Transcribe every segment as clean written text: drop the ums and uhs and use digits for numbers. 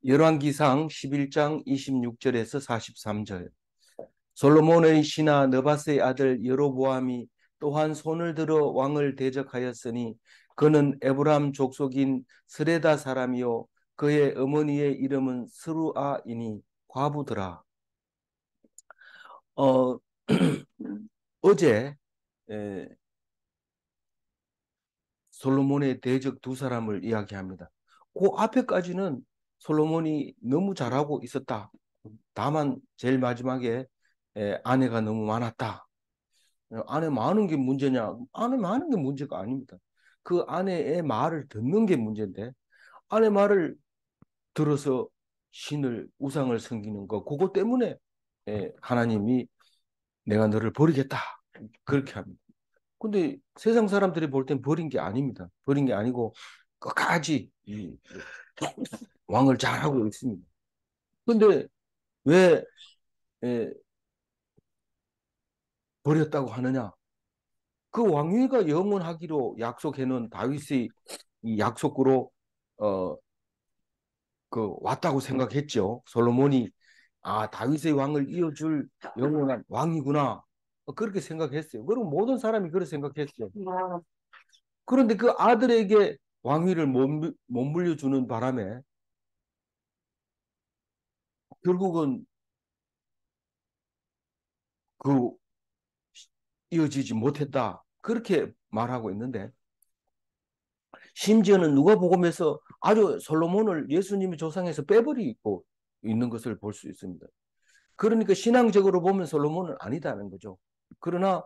열왕기상 11장 26절에서 43절. 솔로몬의 신하 느바스의 아들 여로보암이 또한 손을 들어 왕을 대적하였으니 그는 에브람 족속인 스레다 사람이요 그의 어머니의 이름은 스루아이니 과부더라. 어, 어제 에, 솔로몬의 대적 두 사람을 이야기합니다. 그 앞에까지는 솔로몬이 너무 잘하고 있었다. 다만 제일 마지막에 아내가 너무 많았다. 아내 많은 게 문제냐? 아내 많은 게 문제가 아닙니다. 그 아내의 말을 듣는 게 문제인데 아내 말을 들어서 신을 우상을 섬기는 거 그거 때문에 하나님이 내가 너를 버리겠다 그렇게 합니다. 근데 세상 사람들이 볼 땐 버린 게 아닙니다. 버린 게 아니고 끝까지 이 왕을 잘하고 있습니다. 근데 왜 에, 버렸다고 하느냐? 그 왕위가 영원하기로 약속해놓은 다윗의 이 약속으로 어, 왔다고 생각했죠. 솔로몬이 다윗의 왕을 이어줄 영원한 왕이구나. 그렇게 생각했어요. 그리고 모든 사람이 그렇게 생각했죠. 그런데 그 아들에게 왕위를 못 물려주는 바람에 결국은 그 이어지지 못했다. 그렇게 말하고 있는데 심지어는 누가복음에서 아주 솔로몬을 예수님의 조상에서 빼버리고 있는 것을 볼 수 있습니다. 그러니까 신앙적으로 보면 솔로몬은 아니다는 거죠. 그러나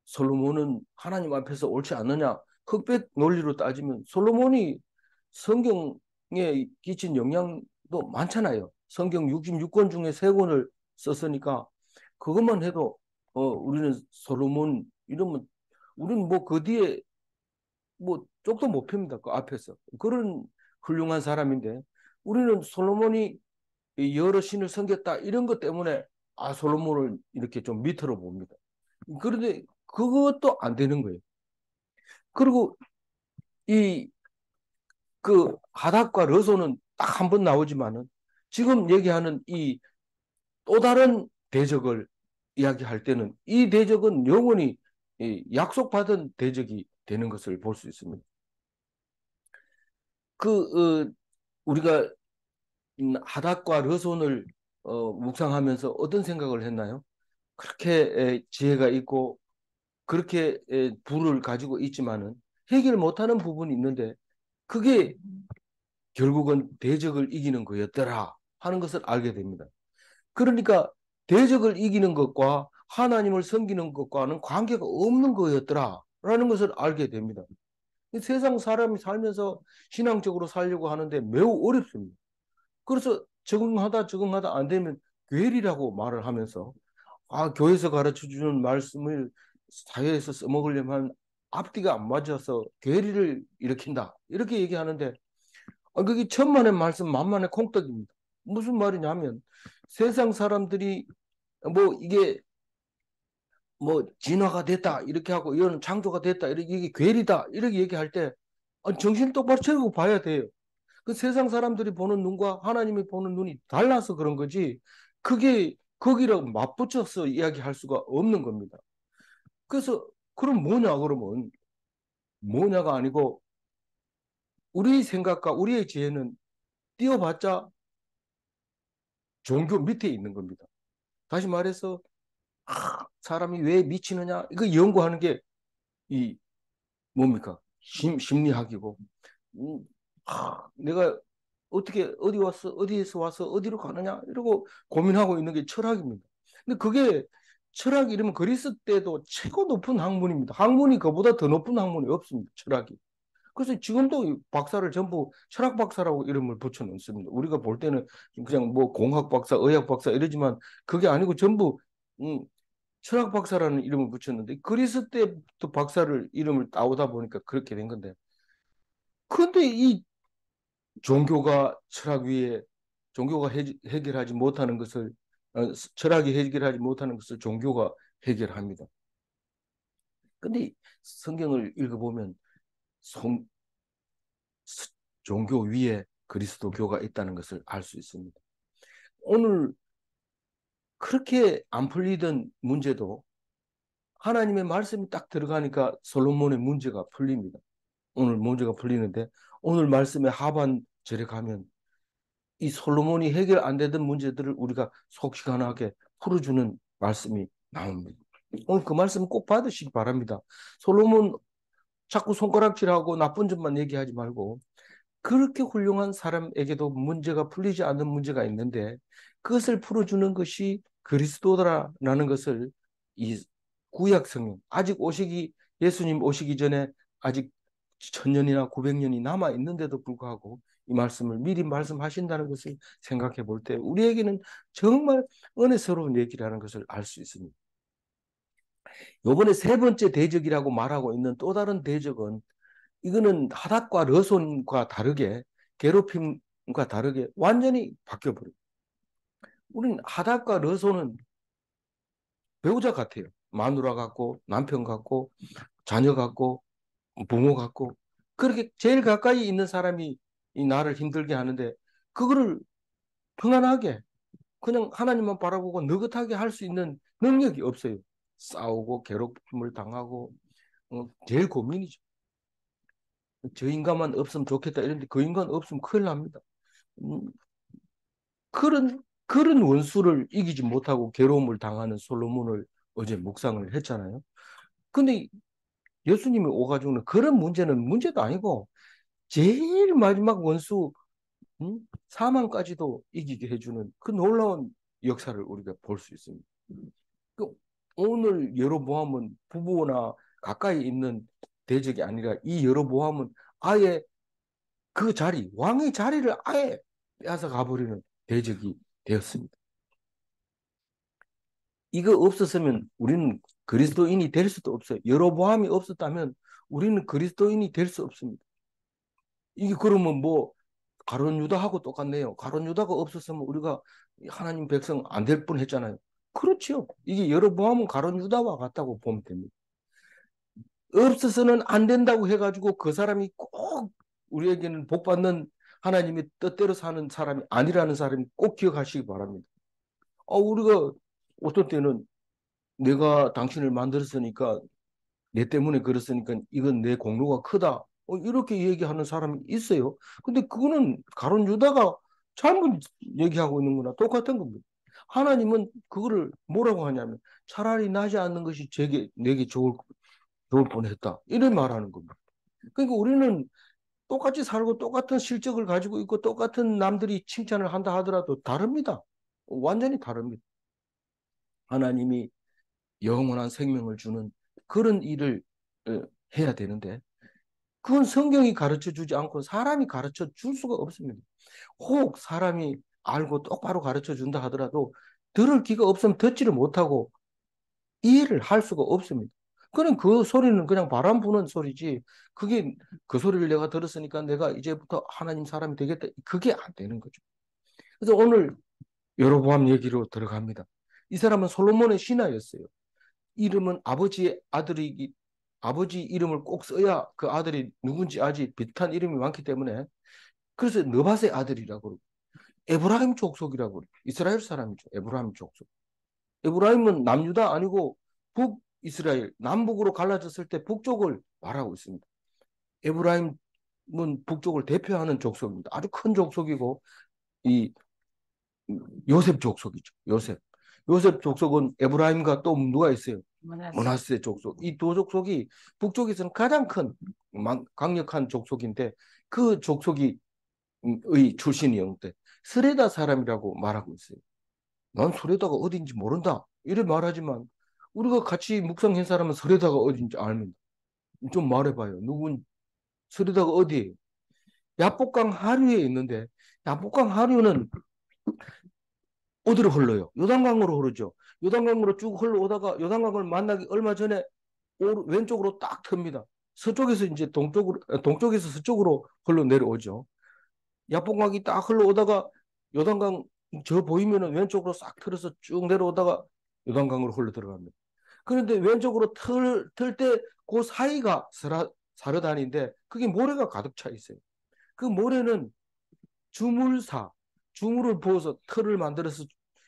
솔로몬은 하나님 앞에서 옳지 않느냐? 흑백 논리로 따지면 솔로몬이 성경에 끼친 영향도 많잖아요. 성경 66권 중에 3권을 썼으니까 그것만 해도 우리는 솔로몬 이러면 우리는 뭐 그 뒤에 뭐 쪽도 못 핍니다. 그 앞에서. 그런 훌륭한 사람인데 우리는 솔로몬이 여러 신을 섬겼다 이런 것 때문에 솔로몬을 이렇게 좀 밑으로 봅니다. 그런데 그것도 안 되는 거예요. 그리고 이 그 하닥과 르소는 딱 한 번 나오지만은 지금 얘기하는 이 또 다른 대적을 이야기할 때는 이 대적은 영원히 약속받은 대적이 되는 것을 볼 수 있습니다. 우리가 하닥과 르손을 묵상하면서 어떤 생각을 했나요? 그렇게 지혜가 있고 그렇게 부를 가지고 있지만은 해결 못하는 부분이 있는데 그게 결국은 대적을 이기는 거였더라 하는 것을 알게 됩니다. 그러니까 대적을 이기는 것과 하나님을 섬기는 것과는 관계가 없는 거였더라라는 것을 알게 됩니다. 세상 사람이 살면서 신앙적으로 살려고 하는데 매우 어렵습니다. 그래서 적응하다 안 되면 괴리라고 말을 하면서 교회에서 가르쳐 주는 말씀을 사회에서 써먹으려면 앞뒤가 안 맞아서 괴리를 일으킨다. 이렇게 얘기하는데 그게 천만의 말씀 만만의 콩떡입니다. 무슨 말이냐면 세상 사람들이 뭐 이게 뭐 진화가 됐다 이렇게 하고 이거는 창조가 됐다 이렇게 이게 괴리다 이렇게 얘기할 때 정신 똑바로 차리고 봐야 돼요. 그 세상 사람들이 보는 눈과 하나님이 보는 눈이 달라서 그런 거지 그게 거기라고 맞붙여서 이야기할 수가 없는 겁니다. 그래서 그럼 뭐냐 그러면 뭐냐가 아니고 우리 생각과 우리의 지혜는 띄워봤자 종교 밑에 있는 겁니다. 다시 말해서 사람이 왜 미치느냐 이거 연구하는 게 이 뭡니까 심리학이고 내가 어떻게 어디 왔어 어디에서 와서 어디로 가느냐 이러고 고민하고 있는 게 철학입니다. 근데 그게 철학 이러면 그리스 때도 최고 높은 학문입니다. 학문이 그보다 더 높은 학문이 없습니다. 철학이. 그래서 지금도 박사를 전부 철학 박사라고 이름을 붙여 놓습니다. 우리가 볼 때는 그냥 뭐 공학 박사, 의학 박사 이러지만 그게 아니고 전부 음, 철학 박사라는 이름을 붙였는데 그리스 때부터 박사를 이름을 따오다 보니까 그렇게 된 건데 그런데 이 종교가 철학 위에 종교가 해결하지 못하는 것을 철학이 해결하지 못하는 것을 종교가 해결합니다. 근데 성경을 읽어보면 성, 종교 위에 그리스도교가 있다는 것을 알 수 있습니다. 오늘 그렇게 안 풀리던 문제도 하나님의 말씀이 딱 들어가니까 솔로몬의 문제가 풀립니다. 오늘 문제가 풀리는데 오늘 말씀의 하반절에 가면 이 솔로몬이 해결 안 되던 문제들을 우리가 속시간하게 풀어주는 말씀이 나옵니다. 오늘 그 말씀 꼭 받으시기 바랍니다. 솔로몬 자꾸 손가락질하고 나쁜 점만 얘기하지 말고 그렇게 훌륭한 사람에게도 문제가 풀리지 않는 문제가 있는데 그것을 풀어주는 것이 그리스도다라는 것을 이 구약 성경 아직 예수님 오시기 전에 아직 1000년이나 900년이 남아 있는데도 불구하고 이 말씀을 미리 말씀하신다는 것을 생각해 볼 때 우리에게는 정말 은혜스러운 얘기라는 것을 알 수 있습니다. 이번에 세 번째 대적이라고 말하고 있는 또 다른 대적은 이거는 하닷과 르손과 다르게 괴롭힘과 다르게 완전히 바뀌어버려요. 우리는 하닷과 르손은 배우자 같아요. 마누라 같고 남편 같고 자녀 같고 부모 같고 그렇게 제일 가까이 있는 사람이 이 나를 힘들게 하는데 그거를 평안하게 그냥 하나님만 바라보고 느긋하게 할 수 있는 능력이 없어요. 싸우고 괴롭힘을 당하고 제일 고민이죠. 저 인간만 없으면 좋겠다 이런데 그 인간 없으면 큰일 납니다. 음, 그런 원수를 이기지 못하고 괴로움을 당하는 솔로몬을 어제 묵상을 했잖아요. 근데 예수님이 오가지고는 그런 문제는 문제도 아니고 제일 마지막 원수 사망까지도 이기게 해주는 그 놀라운 역사를 우리가 볼 수 있습니다. 그 오늘 여로보암은 부부나 가까이 있는 대적이 아니라 이 여로보암은 아예 그 자리, 왕의 자리를 아예 빼앗아 가버리는 대적이 되었습니다. 이거 없었으면 우리는 그리스도인이 될 수도 없어요. 여로보암이 없었다면 우리는 그리스도인이 될 수 없습니다. 이게 그러면 뭐 가룟 유다하고 똑같네요. 가룟 유다가 없었으면 우리가 하나님 백성 안 될 뻔했잖아요. 그렇죠. 이게 여로보암은 가룟 유다와 같다고 보면 됩니다. 없어서는 안 된다고 해가지고 그 사람이 꼭 우리에게는 복 받는 하나님의 뜻대로 사는 사람이 아니라는 사람이 꼭 기억하시기 바랍니다. 우리가 어떤 때는 내가 당신을 만들었으니까 내 때문에 그랬으니까 이건 내 공로가 크다. 이렇게 얘기하는 사람이 있어요. 근데 그거는 가룟 유다가 잘못 얘기하고 있는 거나 똑같은 겁니다. 하나님은 그거를 뭐라고 하냐면 차라리 나지 않는 것이 내게 좋을 뻔했다. 이런 말하는 겁니다. 그러니까 우리는 똑같이 살고 똑같은 실적을 가지고 있고 똑같은 남들이 칭찬을 한다 하더라도 다릅니다. 완전히 다릅니다. 하나님이 영원한 생명을 주는 그런 일을 어, 해야 되는데 그건 성경이 가르쳐 주지 않고 사람이 가르쳐 줄 수가 없습니다. 혹 사람이 알고 똑바로 가르쳐 준다 하더라도 들을 귀가 없으면 듣지를 못하고 이해를 할 수가 없습니다. 그럼 그 소리는 그냥 바람 부는 소리지. 그게 그 소리를 내가 들었으니까 내가 이제부터 하나님 사람이 되겠다. 그게 안 되는 거죠. 그래서 오늘 여로보암 얘기로 들어갑니다. 이 사람은 솔로몬의 신하였어요. 이름은 아버지 이름을 꼭 써야 그 아들이 누군지 알지 비슷한 이름이 많기 때문에 그래서 느밧의 아들이라고 그러고 에브라임 족속이라고 그래요. 이스라엘 사람이죠. 에브라임 족속. 에브라임은 남유다 아니고 북이스라엘 남북으로 갈라졌을 때 북쪽을 말하고 있습니다. 에브라임은 북쪽을 대표하는 족속입니다. 아주 큰 족속이고 이 요셉 족속이죠. 요셉 족속은 에브라임과 또 누가 있어요? 므낫세 족속. 이 두 족속이 북쪽에서는 가장 큰 강력한 족속인데 그 족속이 의 출신이었는데 스레다 사람이라고 말하고 있어요. 난 스레다가 어딘지 모른다. 이래 말하지만 우리가 같이 묵상한 사람은 스레다가 어딘지 알면 좀 말해봐요. 스레다가 어디예요? 야복강 하류에 있는데 야복강 하류는 어디로 흘러요? 요단강으로 흐르죠. 요단강으로 쭉 흘러오다가 요단강을 만나기 얼마 전에 왼쪽으로 딱 틉니다. 서쪽에서 이제 동쪽에서 서쪽으로 흘러 내려오죠. 야복강이 딱 흘러오다가 요단강 저 보이면은 왼쪽으로 싹 틀어서 쭉 내려오다가 요단강으로 흘러 들어갑니다. 그런데 왼쪽으로 틀 때 그 사이가 사르단인데 그게 모래가 가득 차 있어요. 그 모래는 주물사, 주물을 부어서 틀을 만들어서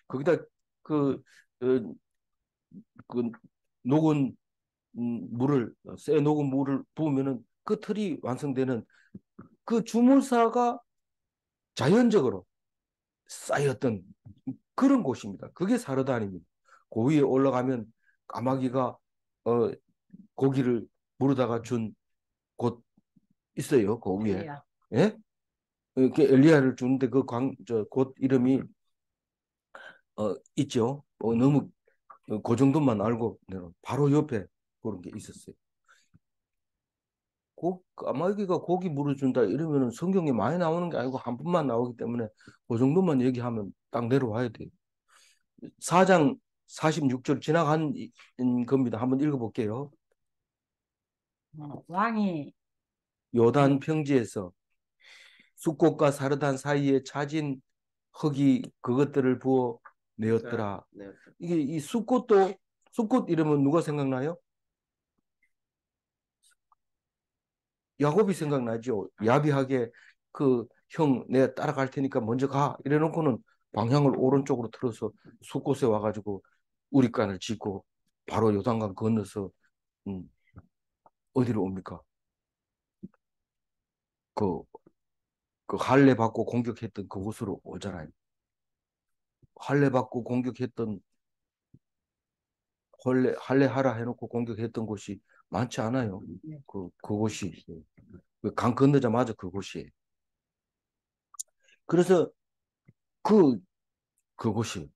거기다 그, 어, 그 녹은 물을 쇠 녹은 물을 부으면은 그 틀이 완성되는 그 주물사가 자연적으로 쌓였던 그런 곳입니다. 그게 사르단입니다. 그 위에 올라가면 까마귀가 고기를 물어다가 준 곳 있어요. 그 위에. 예? 그 엘리야를 주는데 그 곳 이름이 있죠. 너무 그 정도만 알고 바로 옆에 그런 게 있었어요. 까마귀가 고기 물어준다 이러면은 성경에 많이 나오는 게 아니고 한 번만 나오기 때문에 그 정도만 얘기하면 딱 내려와야 돼요. 4장 46절 지나간 겁니다. 한번 읽어볼게요. 왕이 요단 평지에서 숫꽃과 사르단 사이에 차진 흙이 그것들을 부어 내었더라. 이게 이 숫꽃 이름은 누가 생각나요? 야곱이 생각나죠. 야비하게 그 형 내가 따라갈 테니까 먼저 가 이래 놓고는 방향을 오른쪽으로 틀어서 숫곳에 와가지고 우리간을 짓고 바로 요단강 건너서 음, 어디로 옵니까? 그, 그 할례 받고 공격했던 그곳으로 오잖아요. 할례 받고 공격했던 할례 하라 해놓고 공격했던 곳이 많지 않아요. 그곳이 강 건너자마자 그곳이. 그래서 그 그곳이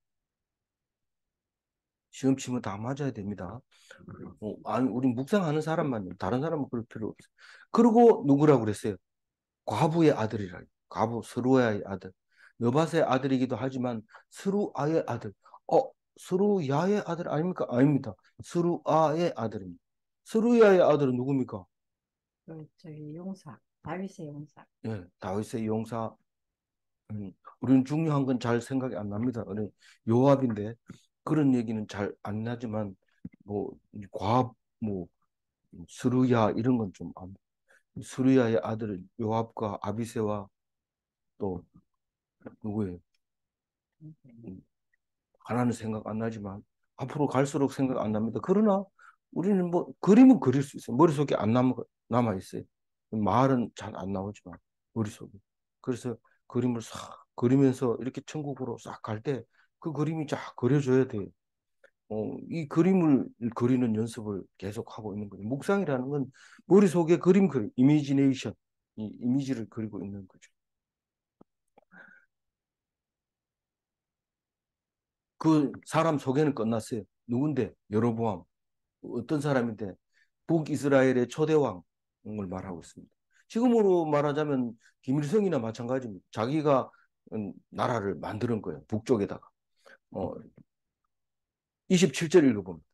시험 치면 다 맞아야 됩니다. 아니, 우리 묵상하는 사람만, 다른 사람은 그럴 필요 없어요. 그리고 누구라고 그랬어요? 과부의 아들이라. 과부, 스루야의 아들. 여밧의 아들이기도 하지만, 스루아의 아들. 스루야의 아들 아닙니까? 아닙니다. 스루아의 아들입니다. 스루야의 아들은 누굽니까? 저기 용사, 다윗의 용사. 예, 다윗의 용사. 우리는 중요한 건 잘 생각이 안 납니다. 요압인데, 그런 얘기는 잘 안 나지만, 뭐, 뭐, 스루야 이런 건 좀 스루야의 아들 요압과 아비새와 또 누구예요? 하나는 생각 안 나지만 앞으로 갈수록 생각 안 납니다. 그러나 우리는 뭐 그림은 그릴 수 있어요. 머릿속에 안 남아 있어요. 말은 잘 안 나오지만 머릿속에. 그래서 그림을 싹 그리면서 이렇게 천국으로 싹 갈 때 그 그림이 쫙 그려져야 돼요. 이 그림을 그리는 연습을 계속 하고 있는 거죠. 묵상이라는 건 머릿속에 이미지네이션, 이 이미지를 그리고 있는 거죠. 그 사람 소개는 끝났어요. 누군데? 여로보암. 어떤 사람인데? 북이스라엘의 초대왕을 말하고 있습니다. 지금으로 말하자면 김일성이나 마찬가지입니다. 자기가 나라를 만드는 거예요. 북쪽에다가. 27절 읽어봅니다.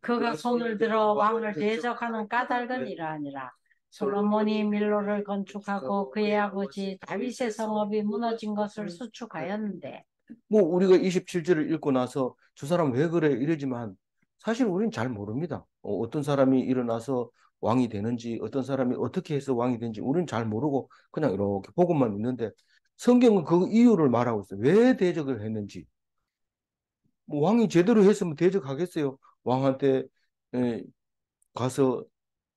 그가 손을 들어 왕을 대적하는 까닭은 이러하니라. 솔로몬이 밀로를 건축하고 그의 아버지 다윗의 성읍이 무너진 것을 수축하였는데. 뭐 우리가 27절을 읽고 나서 저 사람 왜 그래 이러지만 사실 우리는 잘 모릅니다. 어떤 사람이 일어나서 왕이 되는지 어떤 사람이 어떻게 해서 왕이 되는지 우리는 잘 모르고 그냥 이렇게 보고만 있는데 성경은 그 이유를 말하고 있어요. 왜 대적을 했는지. 뭐 왕이 제대로 했으면 대적하겠어요. 왕한테 에, 가서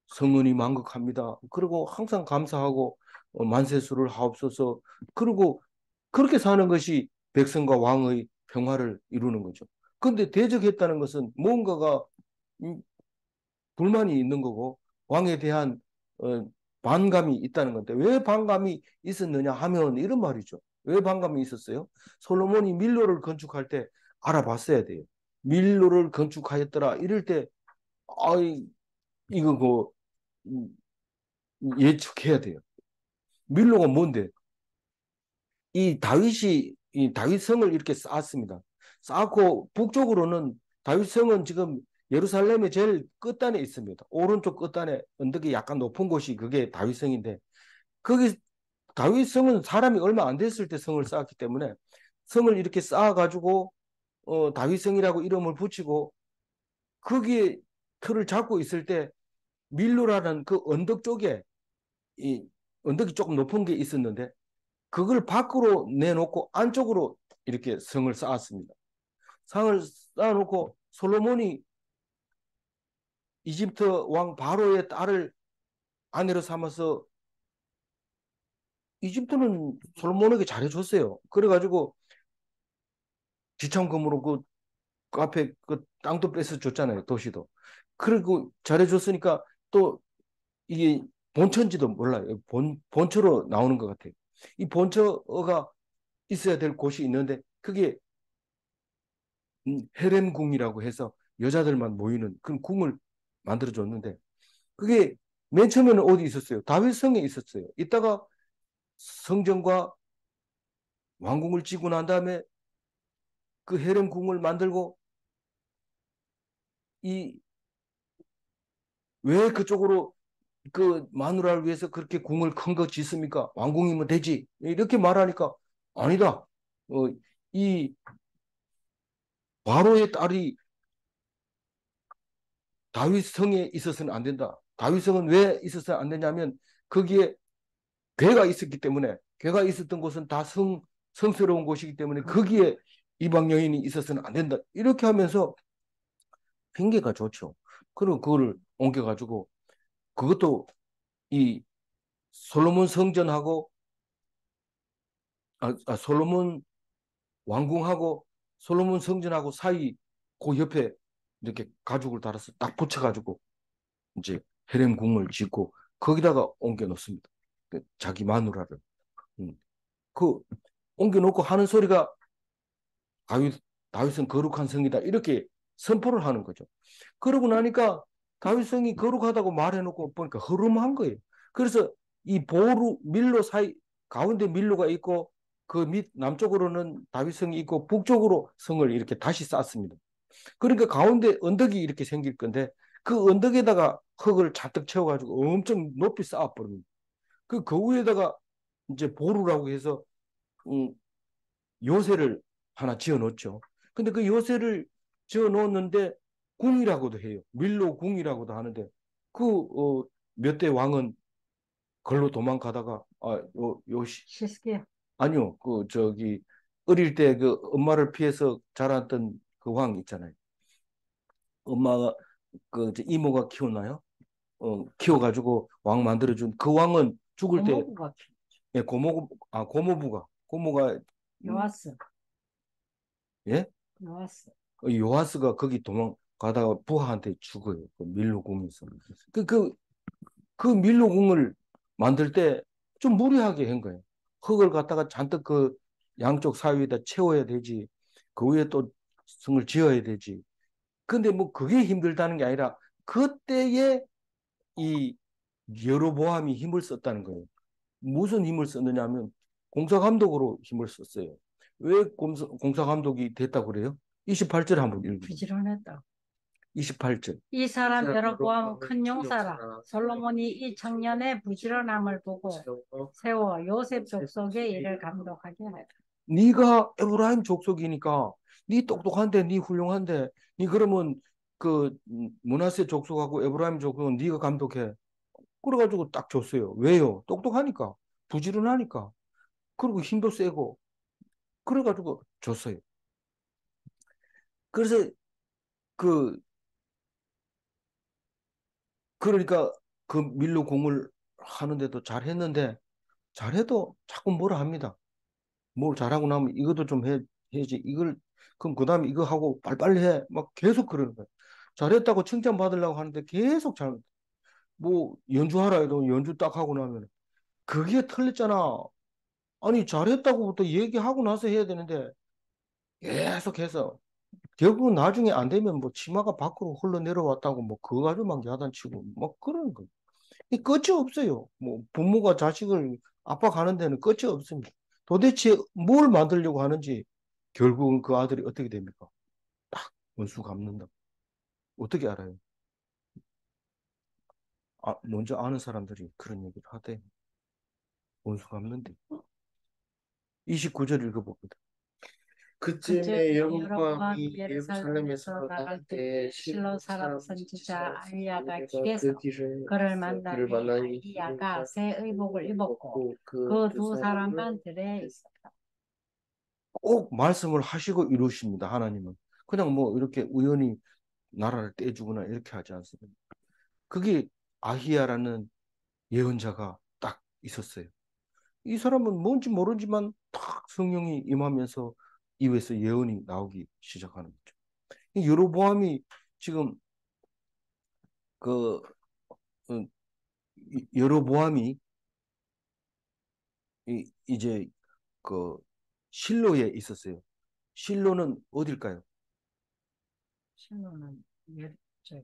성은이 만극합니다. 그리고 항상 감사하고 만세수를 하옵소서. 그리고 그렇게 사는 것이 백성과 왕의 평화를 이루는 거죠. 그런데 대적했다는 것은 뭔가가 불만이 있는 거고 왕에 대한 어, 반감이 있다는 건데 왜 반감이 있었느냐 하면 이런 말이죠. 왜 반감이 있었어요? 솔로몬이 밀로를 건축할 때 알아봤어야 돼요. 밀로를 건축하였더라. 이럴 때 아이 이거 예측해야 돼요. 밀로가 뭔데? 이 다윗성을 이렇게 쌓았습니다. 쌓고 북쪽으로는 다윗성은 지금 예루살렘의 제일 끝단에 있습니다. 오른쪽 끝단에 언덕이 약간 높은 곳이 그게 다윗성인데 거기 다윗성은 사람이 얼마 안 됐을 때 성을 쌓았기 때문에 성을 이렇게 쌓아가지고 다윗성이라고 이름을 붙이고 거기에 틀을 잡고 있을 때 밀로라는 그 언덕 쪽에 이 언덕이 조금 높은 게 있었는데 그걸 밖으로 내놓고 안쪽으로 이렇게 성을 쌓았습니다. 성을 쌓아놓고 솔로몬이 이집트 왕 바로의 딸을 아내로 삼아서 이집트는 솔로몬에게 잘해줬어요. 그래가지고 지참금으로 그 앞에 그 땅도 뺏어 줬잖아요. 도시도. 그리고 잘해줬으니까 또 이게 본처인지도 몰라요. 본처로 나오는 것 같아요. 이 본처가 있어야 될 곳이 있는데 그게 헤렘궁이라고 해서 여자들만 모이는 그런 궁을 만들어줬는데 그게 맨 처음에는 어디 있었어요? 다윗성에 있었어요. 이따가 성전과 왕궁을 짓고 난 다음에 그 헤렘궁을 만들고 이 왜 그쪽으로 그 마누라를 위해서 그렇게 궁을 큰 거 짓습니까? 왕궁이면 되지. 이렇게 말하니까 아니다. 이 바로의 딸이 다윗성에 있어서는 안 된다. 다윗성은 왜 있어서는 안 되냐면 거기에 괴가 있었기 때문에 괴가 있었던 곳은 다 성스러운 곳이기 때문에 거기에 이방 여인이 있어서는 안 된다. 이렇게 하면서 핑계가 좋죠. 그리고 그거를 옮겨가지고 그것도 이 솔로몬 성전하고 솔로몬 왕궁하고 솔로몬 성전하고 사이 그 옆에 이렇게 가죽을 달아서 딱 붙여가지고 이제 헤렘궁을 짓고 거기다가 옮겨 놓습니다. 자기 마누라를. 음. 그 옮겨 놓고 하는 소리가 다윗, 다윗은 거룩한 성이다. 이렇게 선포를 하는 거죠. 그러고 나니까 다윗성이 거룩하다고 말해놓고 보니까 허름한 거예요. 그래서 이 보루 밀로 사이 가운데 밀로가 있고 그 밑 남쪽으로는 다윗성이 있고 북쪽으로 성을 이렇게 다시 쌓습니다. 그러니까 가운데 언덕이 이렇게 생길 건데 그 언덕에다가 흙을 잔뜩 채워가지고 엄청 높이 쌓아버립니다. 그 위에다가 이제 보루라고 해서 음, 요새를 하나 지어 놓죠. 근데 그 요새를 지어 놓았는데 궁이라고도 해요. 밀로 궁이라고도 하는데 몇 대 왕은 걸로 도망가다가 시스케. 아니요. 그 저기 어릴 때 그 엄마를 피해서 자랐던 그 왕 있잖아요. 엄마가 그 이모가 키웠나요? 키워가지고 왕 만들어준 그 왕은 죽을 때 고모부가 예, 고모부가 요아스. 예? 요아스. 요하스가 거기 도망가다가 부하한테 죽어요. 그 밀로궁에서. 그, 그, 그 밀로궁을 만들 때 좀 무리하게 한 거예요. 흙을 갖다가 잔뜩 그 양쪽 사이에다 채워야 되지. 그 위에 또 성을 지어야 되지. 근데 뭐 그게 힘들다는 게 아니라 그때에 이 여로보암이 힘을 썼다는 거예요. 무슨 힘을 썼느냐 하면 공사감독으로 힘을 썼어요. 왜 공사감독이 됐다고 그래요? 28절 한번 읽어요. 부지런했다. 28절. 이 사람 여로보암은 큰 용사라. 솔로몬이 이 청년의 부지런함을 보고 세워 요셉 족속의 일을 감독하게 하였다. 네가 에브라임 족속이니까 네 똑똑한데 네 훌륭한데 네 그러면 그 므낫세 족속하고 에브라임 족속은 네가 감독해. 그래가지고 딱 줬어요. 왜요? 똑똑하니까 부지런하니까 그리고 힘도 세고 그래가지고 줬어요. 그래서 그 그러니까 그 밀로 공을 하는데도 잘했는데 잘해도 자꾸 뭐라 합니다. 뭘 잘하고 나면 이것도 좀 해야지. 이걸 그럼 그다음에 이거 하고 빨리빨리 해. 막 계속 그러는 거예요. 잘했다고 칭찬 받으려고 하는데 계속 뭐 연주하라 해도 연주 딱 하고 나면 그게 틀렸잖아. 아니 잘했다고부터 얘기하고 나서 해야 되는데 계속해서 결국은 나중에 안 되면 뭐 치마가 밖으로 흘러내려왔다고 뭐 그거 가지고 막 야단치고 막 그러는 거예요. 이 끝이 없어요. 뭐 부모가 자식을 압박하는 데는 끝이 없습니다. 도대체 뭘 만들려고 하는지 결국은 그 아들이 어떻게 됩니까? 딱 원수 갚는다. 어떻게 알아요? 먼저 아는 사람들이 그런 얘기를 하대. 원수 갚는데. 29절 읽어봅니다. 그쯤에 여로보암이 예루살렘에서 나갈 때 실로 사람 선지자 아히야가 길에서 그를 만나니 아히야가 새 의복을 입었고 그 두 사람만 들에 있었다. 꼭 말씀을 하시고 이루십니다. 하나님은. 그냥 뭐 이렇게 우연히 나라를 떼주거나 이렇게 하지 않습니다. 그게 아히야라는 예언자가 딱 있었어요. 이 사람은 뭔지 모르지만 딱 성령이 임하면서 입에서 예언이 나오기 시작하는 거죠. 이 여로보암이 지금 그 어, 여로보암이 이제 그 실로에 있었어요. 실로는 어딜까요? 실로는 저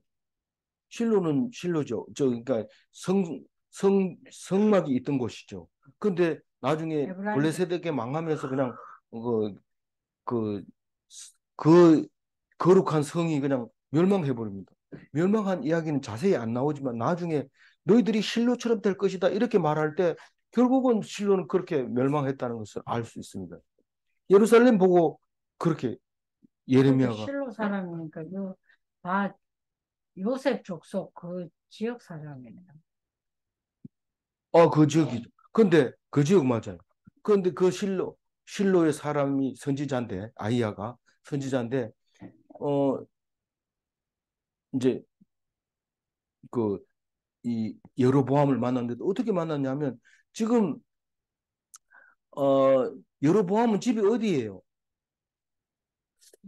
실로는 실로죠. 그러니까 성막이 있던 곳이죠. 근데 나중에 에브라임 블레셋에게 망하면서 그냥 그, 그, 그 거룩한 성이 그냥 멸망해 버립니다. 멸망한 이야기는 자세히 안 나오지만 나중에 너희들이 실로처럼 될 것이다 이렇게 말할 때 결국은 실로는 그렇게 멸망했다는 것을 알 수 있습니다. 예루살렘 보고 그렇게 그것도 예레미야가 실로 사람이니까 다 요셉 족속 그 지역 사람이네요. 그 지역이죠. 근데 그 지역 맞아요. 그런데 그 실로의 사람이 선지자인데 아이야가 선지자인데 어 이제 그 이 여로보암을 만났는데 어떻게 만났냐면 지금 여로보암은 집이 어디예요?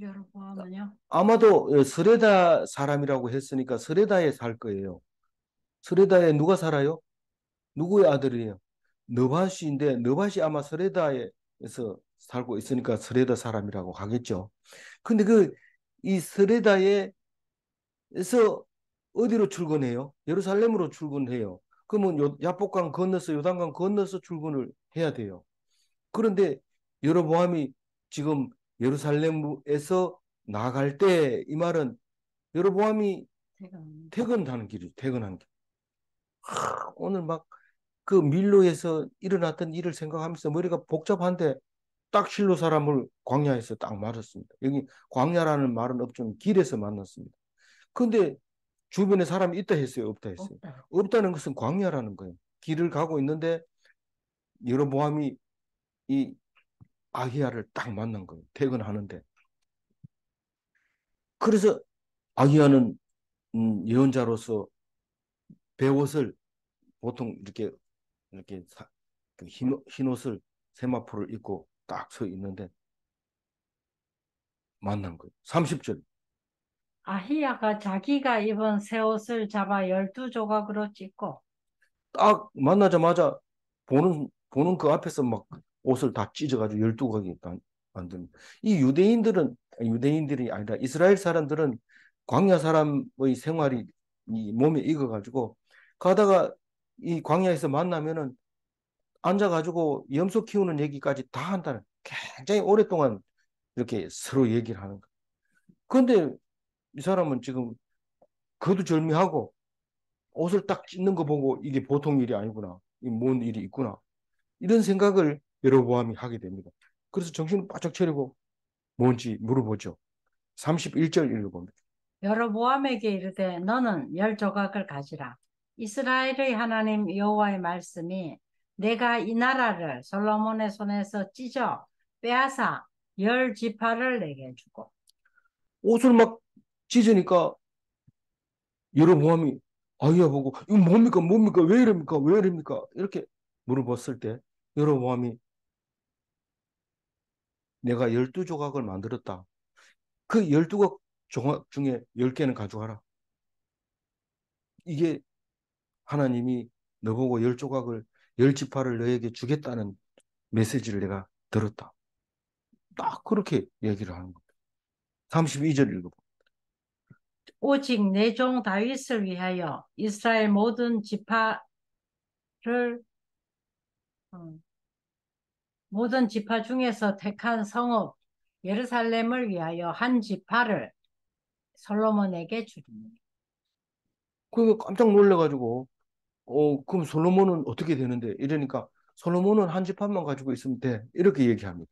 여로보암은요? 아마도 스레다 사람이라고 했으니까 스레다에 살 거예요. 스레다에 누가 살아요? 누구의 아들이에요? 느바시인데 느바시 아마 스레다에서 살고 있으니까 스레다 사람이라고 하겠죠. 근데 이 스레다에서 어디로 출근해요? 예루살렘으로 출근해요. 그러면 야복강 건너서 요단강 건너서 출근을 해야 돼요. 그런데 여로보암이 지금 예루살렘에서 나갈 때 이 말은 여로보암이 퇴근하는 길이죠. 퇴근하는 길. 오늘 막 그 밀로에서 일어났던 일을 생각하면서 머리가 복잡한데 딱 실로 사람을 광야에서 딱 맞았습니다. 여기 광야라는 말은 없지만 길에서 만났습니다. 근데 주변에 사람이 있다 했어요, 없다 했어요. 없다. 없다는 것은 광야라는 거예요. 길을 가고 있는데 여로보암이 이 아히야를 딱 만난 거예요. 퇴근하는데. 그래서 아히야는 예언자로서 베옷을 보통 이렇게 그 흰 옷을 세마포를 입고 딱 서 있는데 만난 거예요. 30절. 아히야가 자기가 입은 새 옷을 잡아 12조각으로 찢고 딱 만나자마자 보는 그 앞에서 막 옷을 다 찢어가지고 12각이 만든. 이 유대인들이 아니라 이스라엘 사람들은 광야 사람의 생활이 이 몸에 익어가지고 가다가 이 광야에서 만나면은 앉아가지고 염소 키우는 얘기까지 다 한다는 굉장히 오랫동안 이렇게 서로 얘기를 하는 거예요. 그런데 이 사람은 지금 거두절미하고 옷을 딱 찢는 거 보고 이게 보통 일이 아니구나. 이 뭔 일이 있구나. 이런 생각을 여로보암이 하게 됩니다. 그래서 정신을 바짝 차리고 뭔지 물어보죠. 31절 읽어봅니다. 여로보암에게 이르되 너는 10조각을 가지라. 이스라엘의 하나님 여호와의 말씀이 내가 이 나라를 솔로몬의 손에서 찢어 빼앗아 10지파를 내게 주고 옷을 막 찢으니까 여로보암이 아이야 보고 이거 뭡니까 뭡니까 왜 이럽니까 왜 이럽니까 이렇게 물어봤을 때 여로보암이 내가 12조각을 만들었다. 그 12조각 중에 10개는 가져가라. 이게 하나님이 너보고 10조각을 10지파를 너에게 주겠다는 메시지를 내가 들었다. 딱 그렇게 얘기를 하는 겁니다. 32절 읽어봐. 오직 내 종 다윗을 위하여 이스라엘 모든 지파를 어, 모든 지파 중에서 택한 성읍 예루살렘을 위하여 한 지파를 솔로몬에게 주리니. 그 깜짝 놀래가지고 그럼 솔로몬은 어떻게 되는데? 이러니까 솔로몬은 한 지파만 가지고 있으면 돼. 이렇게 얘기합니다.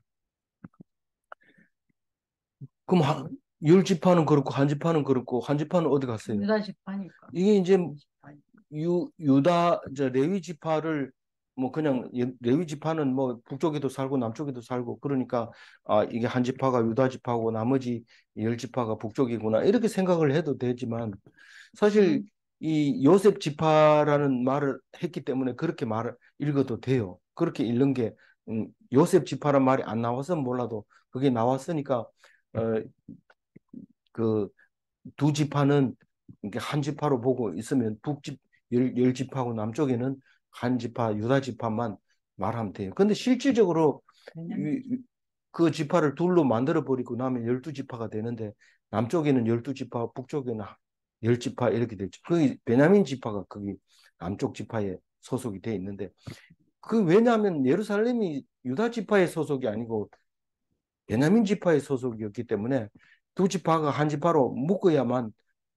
그럼 열 지파는 그렇고 한 지파는 그렇고 한 지파는 어디 갔어요? 유다 지파니까. 이게 이제 유다 이제 레위 지파를 뭐 그냥 레위 지파는 뭐 북쪽에도 살고 남쪽에도 살고 그러니까 이게 한 지파가 유다 지파고 나머지 열 지파가 북쪽이구나 이렇게 생각을 해도 되지만 사실 이 요셉 지파라는 말을 했기 때문에 그렇게 말을 읽어도 돼요. 그렇게 읽는 게 요셉 지파란 말이 안 나와서 몰라도 그게 나왔으니까 그 두 지파는 이렇게 한 지파로 보고 있으면 북집 열 지파고 남쪽에는 한 지파 유다 지파만 말하면 돼요. 근데 실질적으로 그 지파를 둘로 만들어 버리고 나면 12지파가 되는데 남쪽에는 12지파, 북쪽에는 열 지파 이렇게 되죠. 그 베냐민 지파가 거기 남쪽 지파에 소속이 돼 있는데 그 왜냐하면 예루살렘이 유다 지파의 소속이 아니고 베냐민 지파의 소속이었기 때문에 두 지파가 한 지파로 묶어야만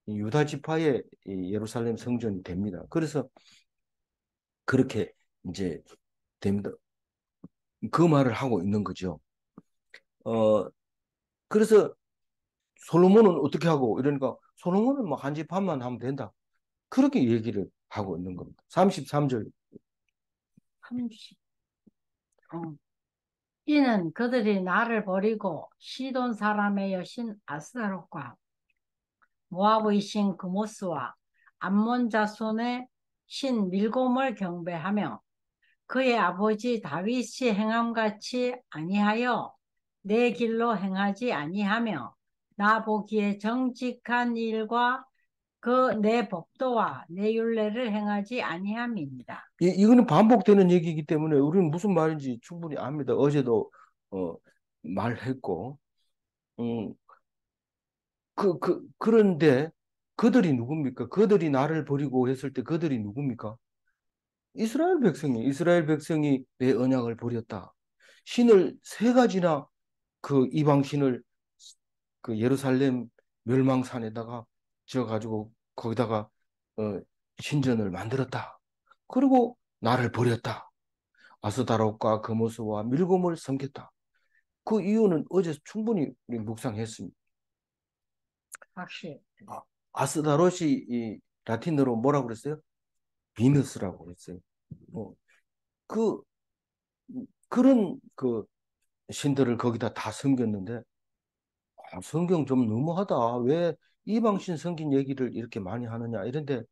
유다 지파의 예루살렘 성전이 됩니다. 그래서 그렇게 이제 됩니다. 그 말을 하고 있는 거죠. 어, 그래서 솔로몬은 어떻게 하고 이러니까 솔로몬은 뭐 한 지파만 하면 된다. 그렇게 얘기를 하고 있는 겁니다. 33절. 30. 이는 그들이 나를 버리고 시돈 사람의 여신 아스타롯과 모압의 신 그모스와 암몬 자손의 신 밀곰을 경배하며 그의 아버지 다윗이 행함같이 아니하여 내 길로 행하지 아니하며 나 보기에 정직한 일과 그 내 법도와 내 율례를 행하지 아니함입니다. 이거는 반복되는 얘기이기 때문에 우리는 무슨 말인지 충분히 압니다. 어제도 어, 말했고, 음, 그런데 그들이 누굽니까? 그들이 나를 버리고 했을 때 그들이 누굽니까? 이스라엘 백성이 내 언약을 버렸다. 신을 세 가지나 그 이방 신을 그 예루살렘 멸망산에다가 지어가지고 거기다가 어, 신전을 만들었다. 그리고 나를 버렸다. 아스다롯과 그모스와 밀곰을 섬겼다. 그 이유는 어제 충분히 우리 묵상했습니다. 확실히. 아스다롯이 이 라틴어로 뭐라고 그랬어요? 비너스라고 그랬어요. 어, 그 그런 그 신들을 거기다 다 섬겼는데 성경 좀 너무하다. 왜 이방신 섬긴 얘기를 이렇게 많이 하느냐 이런데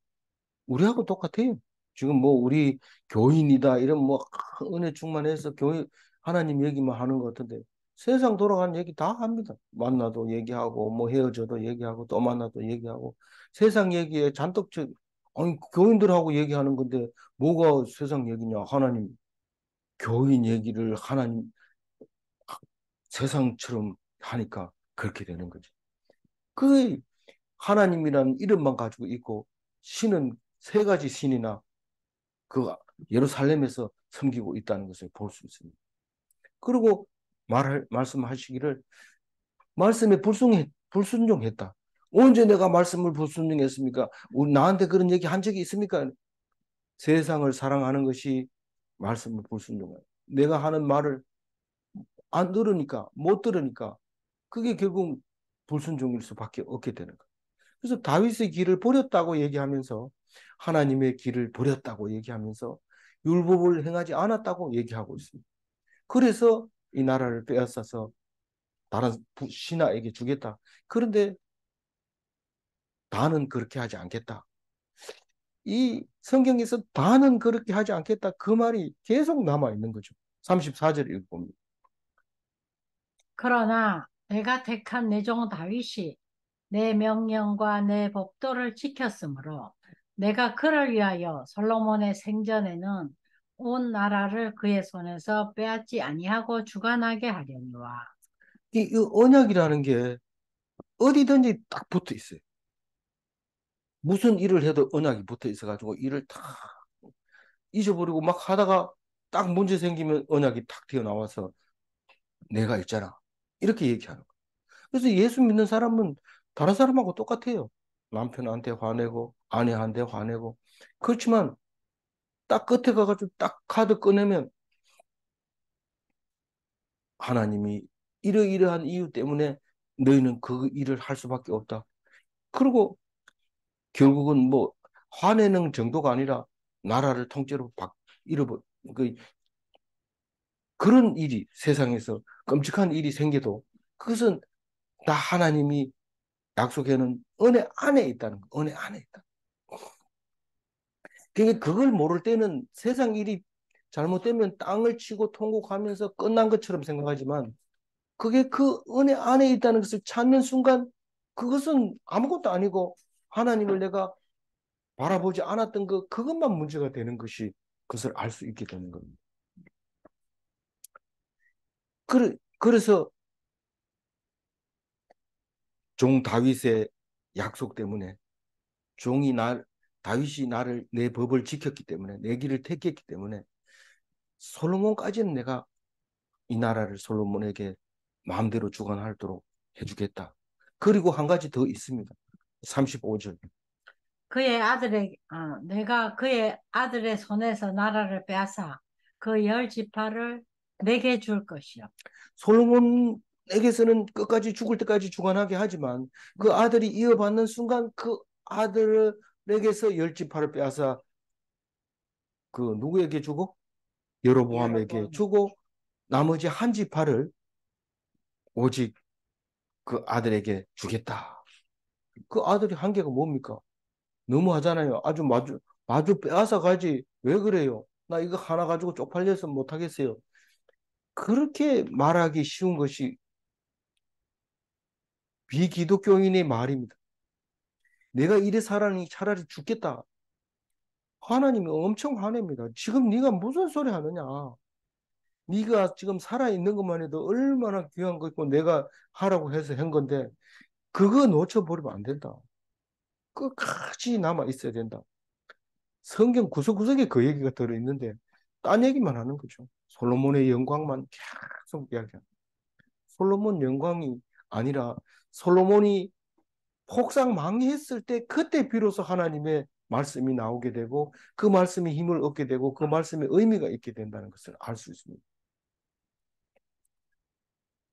우리하고 똑같아요. 지금 뭐 우리 교인이다 이런 뭐 은혜 충만해서 교회 하나님 얘기만 하는 것 같은데 세상 돌아가는 얘기 다 합니다. 만나도 얘기하고 뭐 헤어져도 얘기하고 또 만나도 얘기하고 세상 얘기에 잔뜩 아니 교인들하고 얘기하는 건데 뭐가 세상 얘기냐? 하나님 교인 얘기를 하나님 세상처럼 하니까 그렇게 되는 거죠. 그 하나님이라는 이름만 가지고 있고 신은 세 가지 신이나 그 예루살렘에서 섬기고 있다는 것을 볼 수 있습니다. 그리고 말씀하시기를 말씀에 불순종했다. 언제 내가 말씀을 불순종했습니까? 나한테 그런 얘기 한 적이 있습니까? 세상을 사랑하는 것이 말씀을 불순종해. 내가 하는 말을 안 들으니까, 못 들으니까 그게 결국 불순종일 수밖에 없게 되는 거예요. 그래서 다윗의 길을 버렸다고 얘기하면서 하나님의 길을 버렸다고 얘기하면서 율법을 행하지 않았다고 얘기하고 있습니다. 그래서 이 나라를 빼앗아서 다른 신하에게 주겠다. 그런데 다는 그렇게 하지 않겠다. 이 성경에서 다는 그렇게 하지 않겠다. 그 말이 계속 남아 있는 거죠. 34절 읽어봅니다. 그러나 내가 택한 내 종 다윗이 내 명령과 내 법도를 지켰으므로 내가 그를 위하여 솔로몬의 생전에는 온 나라를 그의 손에서 빼앗지 아니하고 주관하게 하려니와. 이 언약이라는 게 어디든지 딱 붙어 있어요. 무슨 일을 해도 언약이 붙어 있어가지고 일을 다 잊어버리고 막 하다가 딱 문제 생기면 언약이 탁 튀어나와서 내가 있잖아. 이렇게 얘기하는 거예요. 그래서 예수 믿는 사람은 다른 사람하고 똑같아요. 남편한테 화내고 아내한테 화내고. 그렇지만 딱 끝에 가가지고 딱 카드 꺼내면 하나님이 이러이러한 이유 때문에 너희는 그 일을 할 수밖에 없다. 그리고 결국은 뭐 화내는 정도가 아니라 나라를 통째로 잃어버 그 그런 일이 세상에서 끔찍한 일이 생겨도 그것은 다 하나님이 약속해놓은 은혜 안에 있다는 거, 은혜 안에 있다. 그러니까 그걸 모를 때는 세상 일이 잘못되면 땅을 치고 통곡하면서 끝난 것처럼 생각하지만 그게 그 은혜 안에 있다는 것을 찾는 순간 그것은 아무것도 아니고 하나님을 내가 바라보지 않았던 그것만 문제가 되는 것이 그것을 알 수 있게 되는 겁니다. 그래서 종 다윗의 약속 때문에 종이 다윗이 내 법을 지켰기 때문에 내 길을 택했기 때문에 솔로몬까지는 내가 이 나라를 솔로몬에게 마음대로 주관하도록 해주겠다. 그리고 한 가지 더 있습니다. 35절. 내가 그의 아들의 손에서 나라를 빼앗아 그 열 지파를 내게 줄 것이요. 솔로몬에게서는 끝까지 죽을 때까지 주관하게 하지만 그 아들이 이어받는 순간 그 아들에게서 열 지파를 빼앗아 그 누구에게 주고 여로보암에게 주고 나머지 한 지파를 오직 그 아들에게 주겠다. 그 아들이 한계가 뭡니까? 너무 하잖아요. 아주 마주 빼앗아 가지. 왜 그래요? 나 이거 하나 가지고 쪽팔려서 못 하겠어요. 그렇게 말하기 쉬운 것이 비기독교인의 말입니다. 내가 이래 살아니 차라리 죽겠다. 하나님이 엄청 화냅니다. 지금 네가 무슨 소리 하느냐? 네가 지금 살아있는 것만 해도 얼마나 귀한 거고 내가 하라고 해서 한 건데 그거 놓쳐버리면 안 된다. 끝까지 남아 있어야 된다. 성경 구석구석에 그 얘기가 들어있는데 딴 얘기만 하는 거죠. 솔로몬의 영광만 계속 이야기합니다. 솔로몬 영광이 아니라 솔로몬이 폭삭 망했을 때 그때 비로소 하나님의 말씀이 나오게 되고 그 말씀이 힘을 얻게 되고 그 말씀에 의미가 있게 된다는 것을 알 수 있습니다.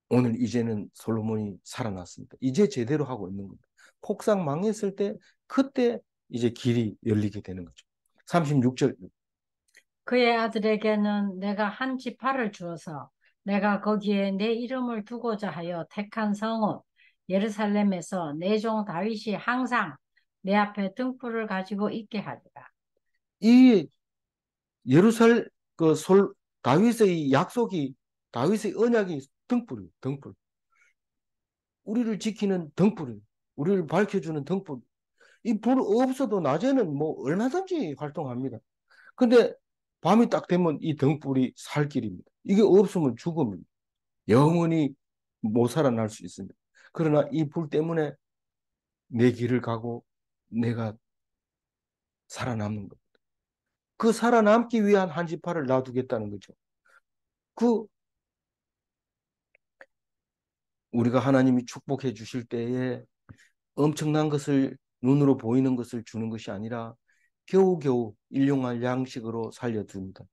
오늘 이제는 솔로몬이 살아났습니다. 이제 제대로 하고 있는 겁니다. 폭삭 망했을 때 그때 이제 길이 열리게 되는 거죠. 36절. 그의 아들에게는 내가 한 지파를 주어서 내가 거기에 내 이름을 두고자 하여 택한 성읍 예루살렘에서 내 종 다윗이 항상 내 앞에 등불을 가지고 있게 하리라. 이 예루살 다윗의 약속이 다윗의 언약이 등불이에요. 등불. 우리를 지키는 등불이에요. 우리를 밝혀주는 등불. 이 불 없어도 낮에는 뭐 얼마든지 활동합니다. 근데 밤이 딱 되면 이 등불이 살 길입니다. 이게 없으면 죽음입니다. 영원히 못 살아날 수 있습니다. 그러나 이 불 때문에 내 길을 가고 내가 살아남는 것. 그 살아남기 위한 한 지파를 놔두겠다는 거죠. 그 우리가 하나님이 축복해 주실 때에 엄청난 것을 눈으로 보이는 것을 주는 것이 아니라 겨우겨우 일용할 양식으로 살려줍니다.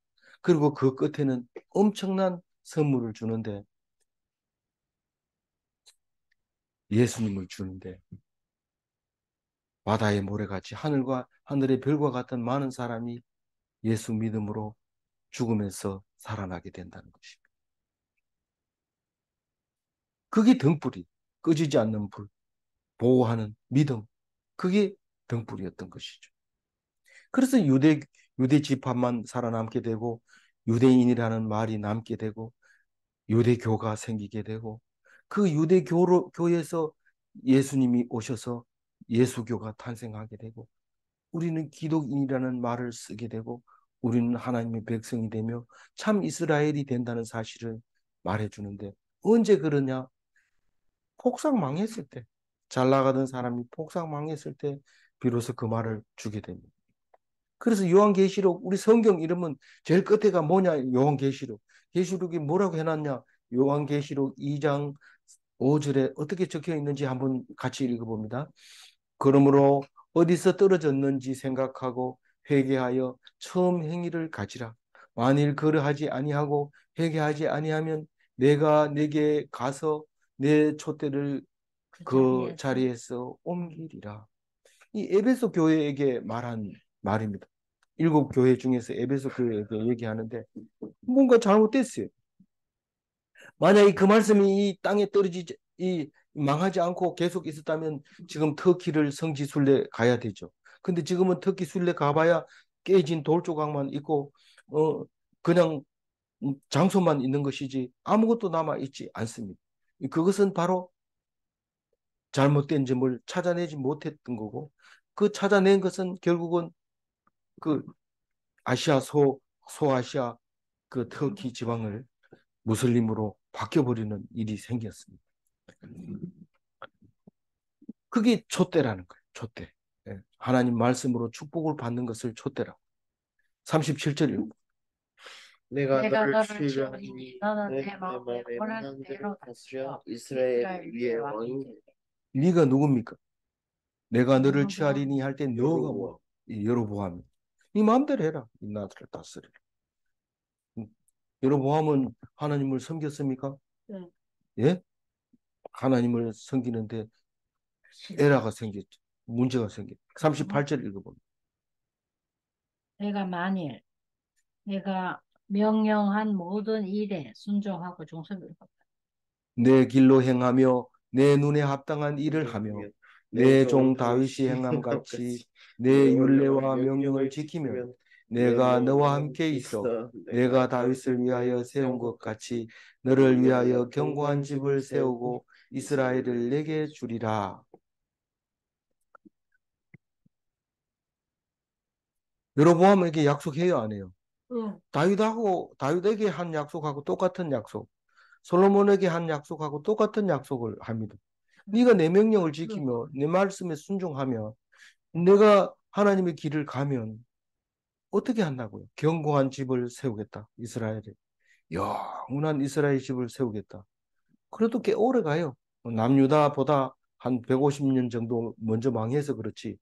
그리고 그 끝에는 엄청난 선물을 주는데 예수님을 주는데 바다의 모래같이 하늘의 별과 같은 많은 사람이 예수 믿음으로 죽으면서 살아나게 된다는 것입니다. 그게 등불이 꺼지지 않는 불, 보호하는 믿음, 그게 등불이었던 것이죠. 그래서 유대 지파만 살아남게 되고 유대인이라는 말이 남게 되고 유대교가 생기게 되고 그 교에서 예수님이 오셔서 예수교가 탄생하게 되고 우리는 기독인이라는 말을 쓰게 되고 우리는 하나님의 백성이 되며 참 이스라엘이 된다는 사실을 말해주는데 언제 그러냐? 폭삭 망했을 때, 잘 나가던 사람이 폭삭 망했을 때 비로소 그 말을 주게 됩니다. 그래서 요한계시록 우리 성경 이름은 제일 끝에가 뭐냐? 요한계시록. 계시록이 뭐라고 해놨냐? 요한계시록 2장 5절에 어떻게 적혀 있는지 한번 같이 읽어봅니다. 그러므로 어디서 떨어졌는지 생각하고 회개하여 처음 행위를 가지라. 만일 그러하지 아니하고 회개하지 아니하면 내가 내게 가서 내 촛대를 그 자리에서 옮기리라. 이 에베소 교회에게 말한 말입니다. 7교회 중에서 에베소 교회에게 얘기하는데 뭔가 잘못됐어요. 만약에 그 말씀이 이 땅에 떨어지지 망하지 않고 계속 있었다면 지금 터키를 성지 순례 가야 되죠. 근데 지금은 터키 순례 가봐야 깨진 돌 조각만 있고 그냥 장소만 있는 것이지 아무것도 남아 있지 않습니다. 그것은 바로 잘못된 점을 찾아내지 못했던 거고 그 찾아낸 것은 결국은 그 아시아 소아시아 그 터키 지방을 무슬림으로 바뀌어버리는 일이 생겼습니다. 그게 촛대라는 거예요. 촛대. 예. 하나님 말씀으로 축복을 받는 것을 촛대라고. 37절입니다. 내가 너를 치유하니 너는 내 마음에 원하는 대로 다스려 이스라엘 위에 왕이 되리라. 네가 누굽니까? 내가 너를 취하리니 할 때 너가 뭐? 여로보암. 네 마음대로 해라. 이 나라를 다스리라. 여로보암은 하나님을 섬겼습니까? 네. 예? 하나님을 섬기는데 에라가 생겼죠. 문제가 생겼죠. 38절 읽어봅니다. 내가 만일 내가 명령한 모든 일에 순종하고 종속을 받다. 내 길로 행하며 내 눈에 합당한 일을 하며 내 종 다윗이 행함 같이 내 율례와 명령을 지키면 내가 너와 함께 있어 내가 다윗을 위하여 세운 것 같이 너를 위하여 견고한 집을 세우고 이스라엘을 내게 주리라. 여로보암에게 약속해요, 안 해요? 다윗에게 한 약속하고 똑같은 약속. 솔로몬에게 한 약속하고 똑같은 약속을 합니다. 네가 내 명령을 지키며 내 말씀에 순종하며 내가 하나님의 길을 가면 어떻게 한다고요? 견고한 집을 세우겠다. 이스라엘에. 영원한 이스라엘 집을 세우겠다. 그래도 꽤 오래 가요. 남유다보다 한 150년 정도 먼저 망해서 그렇지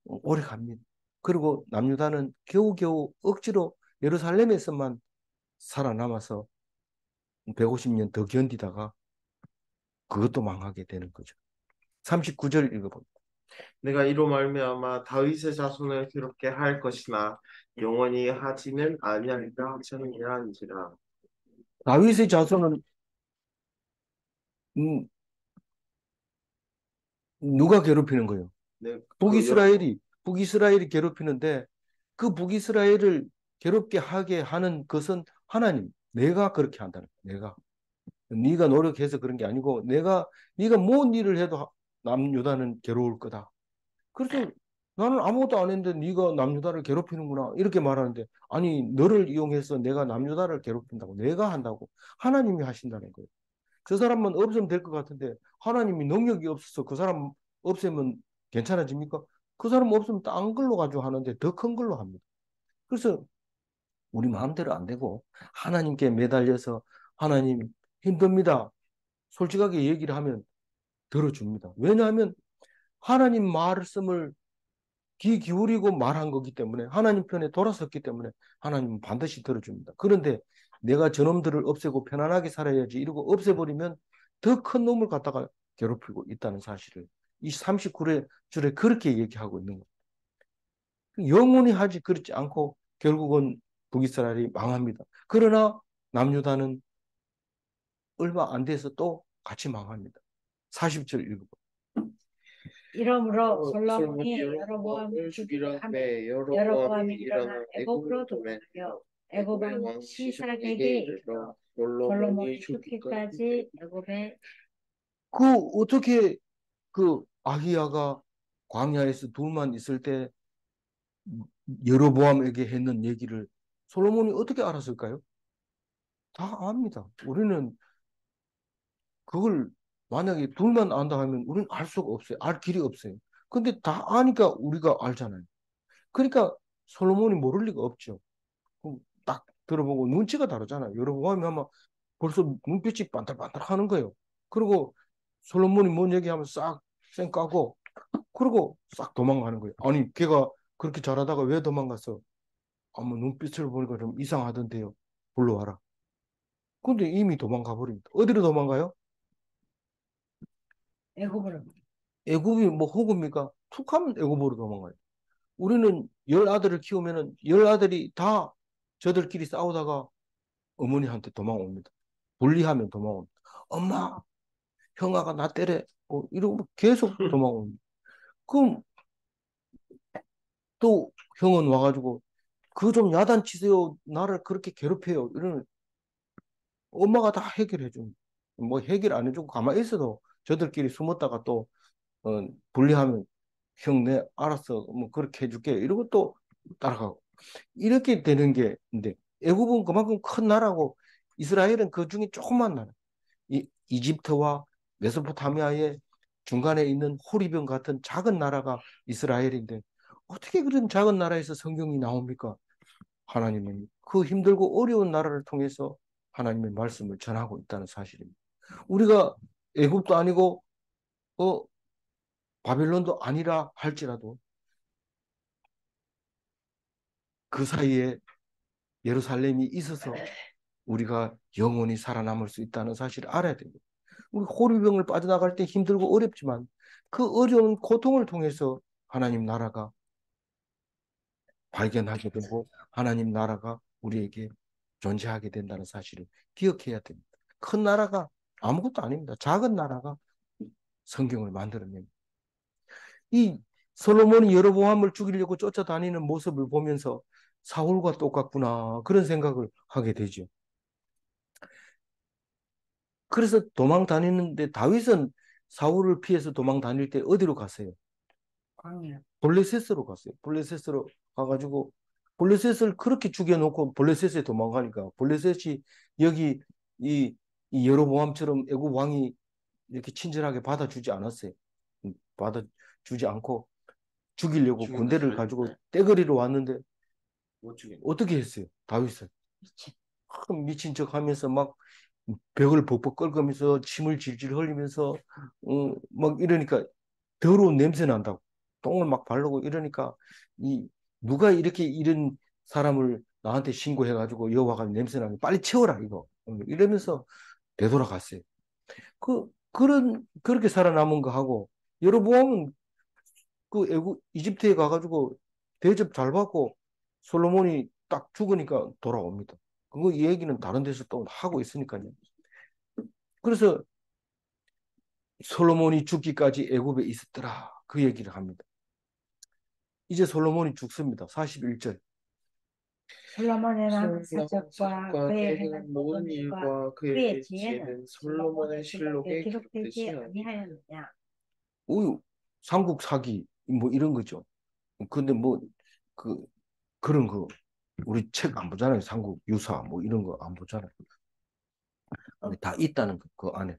오래 갑니다. 그리고 남유다는 겨우겨우 억지로 예루살렘에서만 살아남아서 150년 더 견디다가 그것도 망하게 되는 거죠. 39절 읽어봅니다. 내가 이로 말미암아 다윗의 자손을 괴롭게 할 것이나 영원히 하지는 아니하리라 하셨느니라. 다윗의 자손은 음, 누가 괴롭히는 거예요? 네, 북이스라엘이 괴롭히는데 그 북이스라엘을 괴롭게 하게 하는 것은 하나님. 내가 그렇게 한다는 거예요. 내가. 네가 노력해서 그런 게 아니고 네가 뭔 일을 해도 남유다는 괴로울 거다. 그래서 나는 아무것도 안 했는데 네가 남유다를 괴롭히는구나 이렇게 말하는데 아니 너를 이용해서 내가 남유다를 괴롭힌다고 내가 한다고 하나님이 하신다는 거예요. 저 사람만 없으면 될 것 같은데 하나님이 능력이 없어서 그 사람 없애면 괜찮아집니까? 그 사람 없으면 딴 걸로 가지고 하는데 더 큰 걸로 합니다. 그래서 우리 마음대로 안 되고 하나님께 매달려서 하나님 힘듭니다. 솔직하게 얘기를 하면 들어줍니다. 왜냐하면 하나님 말씀을 귀 기울이고 말한 거기 때문에 하나님 편에 돌아섰기 때문에 하나님은 반드시 들어줍니다. 그런데 내가 저놈들을 없애고 편안하게 살아야지 이러고 없애버리면 더 큰 놈을 갖다가 괴롭히고 있다는 사실을 이 39절에 그렇게 얘기하고 있는 거예요. 영원히 하지 그렇지 않고 결국은 북이스라엘이 망합니다. 그러나 남유다는 얼마 안 돼서 또 같이 망합니다. 40절 읽어봐. 이러므로 솔로몬이 여로보암을 죽이려 하며 여로보암이 일어나 애굽으로 도망하여 애굽 왕 시삭에게 이르러 솔로몬이 죽기까지 애굽에 그 어떻게 그 아히야가 광야에서 둘만 있을 때 여로보암에게 했는 얘기를 솔로몬이 어떻게 알았을까요? 다 압니다. 우리는 그걸 만약에 둘만 안다 하면 우리는 알 수가 없어요. 알 길이 없어요. 근데 다 아니까 우리가 알잖아요. 그러니까 솔로몬이 모를 리가 없죠. 딱 들어보고 눈치가 다르잖아요. 여로보암이 아마 벌써 눈빛이 반들반들 하는 거예요. 그리고 솔로몬이 뭔 얘기하면 싹 쌩까고 그리고 싹 도망가는 거예요. 아니 걔가 그렇게 잘하다가 왜 도망갔어? 아마 눈빛을 보니까 좀 이상하던데요. 불러와라. 근데 이미 도망가 버립니다. 어디로 도망가요? 애굽으로. 애굽이 뭐 호구입니까? 툭 하면 애굽으로 도망가요. 우리는 10아들을 키우면은 10아들이 다 저들끼리 싸우다가 어머니한테 도망옵니다. 분리하면 도망옵니다. 엄마, 형아가 나 때려. 이러고 계속 도망옵니다. 그럼 또 형은 와가지고 그 좀 야단치세요. 나를 그렇게 괴롭혀요. 이러면 엄마가 다 해결해 줍니다. 뭐 해결 안 해주고 가만히 있어도 저들끼리 숨었다가 또 분리하면 형, 내 알았어. 뭐 그렇게 해줄게. 이러고 또 따라가고. 이렇게 되는 게, 근데 애굽은 그만큼 큰 나라고 이스라엘은 그 중에 조그만 나라. 이집트와 메소포타미아의 중간에 있는 호리병 같은 작은 나라가 이스라엘인데 어떻게 그런 작은 나라에서 성경이 나옵니까? 하나님은 그 힘들고 어려운 나라를 통해서 하나님의 말씀을 전하고 있다는 사실입니다. 우리가 애굽도 아니고 어, 바빌론도 아니라 할지라도 그 사이에 예루살렘이 있어서 우리가 영원히 살아남을 수 있다는 사실을 알아야 됩니다. 우리 호리병을 빠져나갈 때 힘들고 어렵지만 그 어려운 고통을 통해서 하나님 나라가 발견하게 되고 하나님 나라가 우리에게 존재하게 된다는 사실을 기억해야 됩니다. 큰 나라가 아무것도 아닙니다. 작은 나라가 성경을 만들어냅니다. 이 솔로몬이 여로보암을 죽이려고 쫓아다니는 모습을 보면서 사울과 똑같구나 그런 생각을 하게 되죠. 그래서 도망 다니는데 다윗은 사울을 피해서 도망 다닐 때 어디로 갔어요? 광야. 블레셋으로 갔어요. 블레셋으로 가가지고 블레셋을 그렇게 죽여놓고 블레셋에 도망가니까 블레셋이 여기 이, 이 여로보암처럼 애국 왕이 이렇게 친절하게 받아주지 않았어요. 받아주지 않고 죽이려고 군대를 가지고 떼거리로 왔는데 어떻게 했어요? 다윗은 미친 척 하면서 막 벽을 벅벅 긁으면서 침을 질질 흘리면서 막 이러니까 더러운 냄새 난다고 똥을 막 바르고 이러니까 이 누가 이렇게 이런 사람을 나한테 신고해가지고 여호와가 냄새 나면 빨리 치워라 이거 이러면서 되돌아갔어요. 그렇게 살아남은 거 하고 여로보암은 그 애국 이집트에 가가지고 대접 잘 받고 솔로몬이 딱 죽으니까 돌아옵니다. 그거 이 얘기는 다른 데서 또 하고 있으니까요. 그래서 솔로몬이 죽기까지 애굽에 있었더라. 그 얘기를 합니다. 이제 솔로몬이 죽습니다. 41절. 솔로몬의 남은 사적과 그의 그의 행한 모든 모든 일과 일과 그의 그의 지혜는 지혜는 솔로몬의 솔로몬의 실록에 실록에 기록되지 기록되지 아니하였느냐. 삼국 사기 뭐 이런 거죠. 근데 뭐 그 그런 거 우리 책 안 보잖아요. 삼국 유사 뭐 이런 거 안 보잖아요. 다 있다는 그 안에.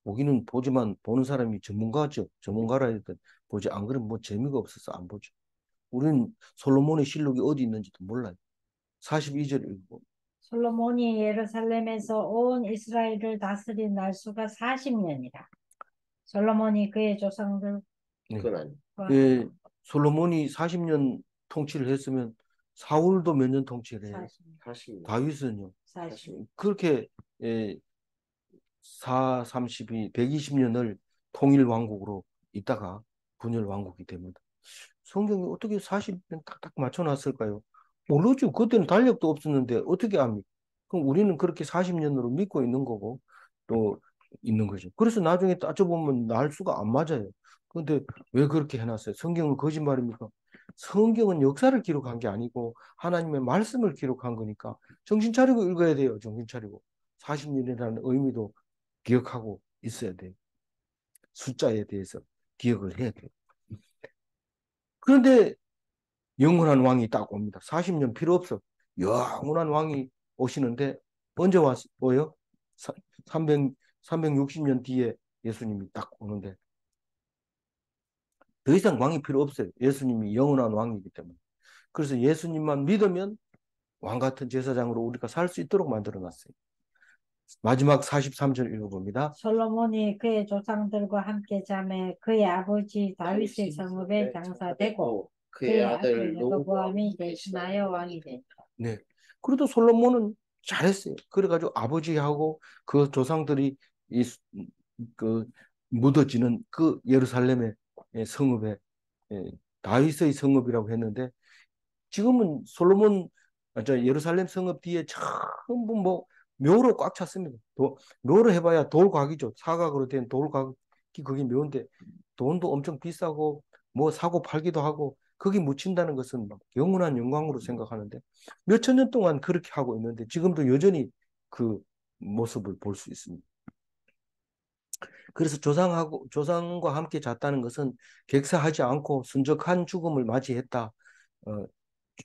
보기는 보지만 보는 사람이 전문가죠. 전문가라 해도 보지 안 그러면 뭐 재미가 없어서 안 보죠. 우리는 솔로몬의 실록이 어디 있는지도 몰라요. 42절 읽고. 솔로몬이 예루살렘에서 온 이스라엘을 다스린 날수가 40년이라. 솔로몬이 그의 조상들과 네. 예, 솔로몬이 40년 통치를 했으면 사울도 몇 년 통치를 해요. 40년. 다윗은요. 40. 그렇게 32, 120년을 통일 왕국으로 있다가 분열 왕국이 됩니다. 성경이 어떻게 40년 딱딱 맞춰놨을까요? 모르죠. 그때는 달력도 없었는데 어떻게 압니까? 그럼 우리는 그렇게 40년으로 믿고 있는 거고 또 있는 거죠. 그래서 나중에 따져보면 날수가 안 맞아요. 그런데 왜 그렇게 해놨어요? 성경은 거짓말입니까? 성경은 역사를 기록한 게 아니고 하나님의 말씀을 기록한 거니까 정신 차리고 읽어야 돼요. 정신 차리고. 40년이라는 의미도 기억하고 있어야 돼요. 숫자에 대해서 기억을 해야 돼요. 그런데 영원한 왕이 딱 옵니다. 40년 필요 없어. 영원한 왕이 오시는데 언제 와요? 300, 360년 뒤에 예수님이 딱 오는데 더 이상 왕이 필요 없어요. 예수님이 영원한 왕이기 때문에. 그래서 예수님만 믿으면 왕 같은 제사장으로 우리가 살 수 있도록 만들어 놨어요. 마지막 43절 읽어봅니다. 솔로몬이 그의 조상들과 함께 잠에 그의 아버지 다윗의 성읍에 장사되고 그의 아들 레호보암이 대신하여 왕이 된다. 네. 그래도 솔로몬은 잘했어요. 그래가지고 아버지하고 그 조상들이 이 그 묻어지는 그 예루살렘의 성읍에 다윗의 성읍이라고 했는데 지금은 솔로몬 예루살렘 성읍 뒤에 전부 뭐 묘로 꽉 찼습니다. 묘로 해봐야 돌곽이죠. 사각으로 된 돌곽이 거기 묘인데 돈도 엄청 비싸고 뭐 사고 팔기도 하고 거기 묻힌다는 것은 막 영원한 영광으로 생각하는데 몇천 년 동안 그렇게 하고 있는데 지금도 여전히 그 모습을 볼 수 있습니다. 그래서 조상과 함께 잤다는 것은 객사하지 않고 순적한 죽음을 맞이했다. 어,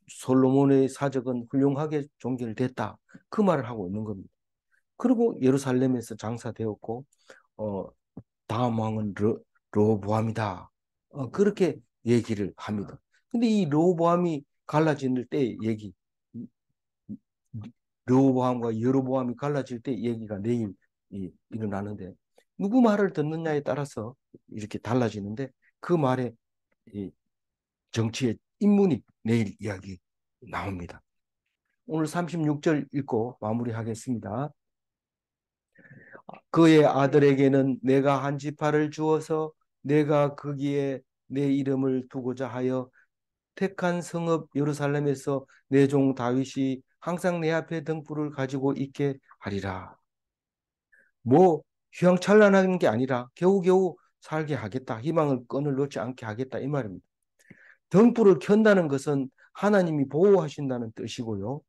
솔로몬의 사적은 훌륭하게 종결됐다. 그 말을 하고 있는 겁니다. 그리고 예루살렘에서 장사되었고 어, 다음 왕은 르호보암이다. 그렇게 얘기를 합니다. 근데 이 르호보암이 갈라질 때 얘기, 르호보암과 여로보암이 갈라질 때 얘기가 내일 일어나는데 누구 말을 듣느냐에 따라서 이렇게 달라지는데 그 말에 이 정치의 인문이 내일 이야기 나옵니다. 오늘 36절 읽고 마무리하겠습니다. 그의 아들에게는 내가 한 지파를 주어서 내가 거기에 내 이름을 두고자 하여 택한 성읍 예루살렘에서 내 종 다윗이 항상 내 앞에 등불을 가지고 있게 하리라. 뭐 휘황찬란한 게 아니라 겨우겨우 살게 하겠다. 희망을 끈을 놓지 않게 하겠다. 이 말입니다. 등불을 켠다는 것은 하나님이 보호하신다는 뜻이고요.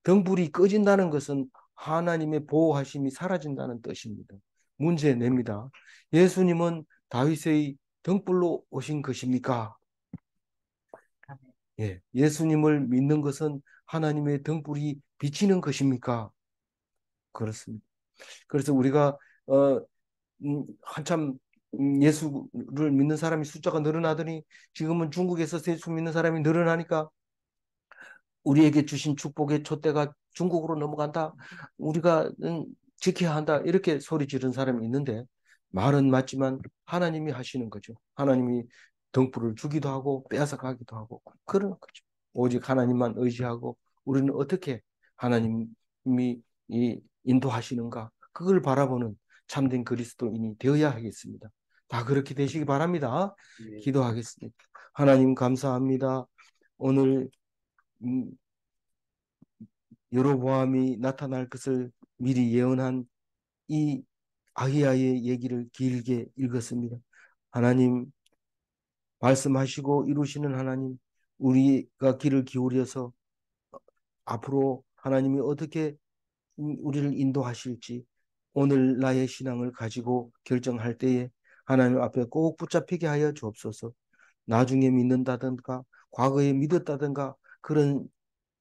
등불이 꺼진다는 것은 하나님의 보호하심이 사라진다는 뜻입니다. 문제 냅니다. 예수님은 다윗의 등불로 오신 것입니까? 예, 예수님을 믿는 것은 하나님의 등불이 비치는 것입니까? 그렇습니다. 그래서 우리가 한참 예수를 믿는 사람이 숫자가 늘어나더니 지금은 중국에서 예수 믿는 사람이 늘어나니까 우리에게 주신 축복의 촛대가 중국으로 넘어간다. 우리가 지켜야 한다. 이렇게 소리 지르는 사람이 있는데 말은 맞지만 하나님이 하시는 거죠. 하나님이 등불을 주기도 하고 빼앗아 가기도 하고 그런 거죠. 오직 하나님만 의지하고 우리는 어떻게 하나님이 인도하시는가 그걸 바라보는 참된 그리스도인이 되어야 하겠습니다. 다 그렇게 되시기 바랍니다. 기도하겠습니다. 하나님 감사합니다. 오늘 여로보암이 나타날 것을 미리 예언한 이 아히야의 얘기를 길게 읽었습니다. 하나님 말씀하시고 이루시는 하나님 우리가 귀를 기울여서 앞으로 하나님이 어떻게 우리를 인도하실지 오늘 나의 신앙을 가지고 결정할 때에 하나님 앞에 꼭 붙잡히게 하여 주옵소서. 나중에 믿는다든가 과거에 믿었다든가 그런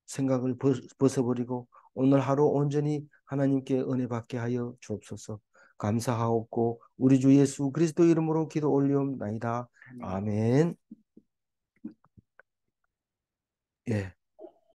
생각을 벗어버리고 오늘 하루 온전히 하나님께 은혜 받게 하여 주옵소서. 감사하옵고 우리 주 예수 그리스도 이름으로 기도 올리옵나이다. 아멘. 예.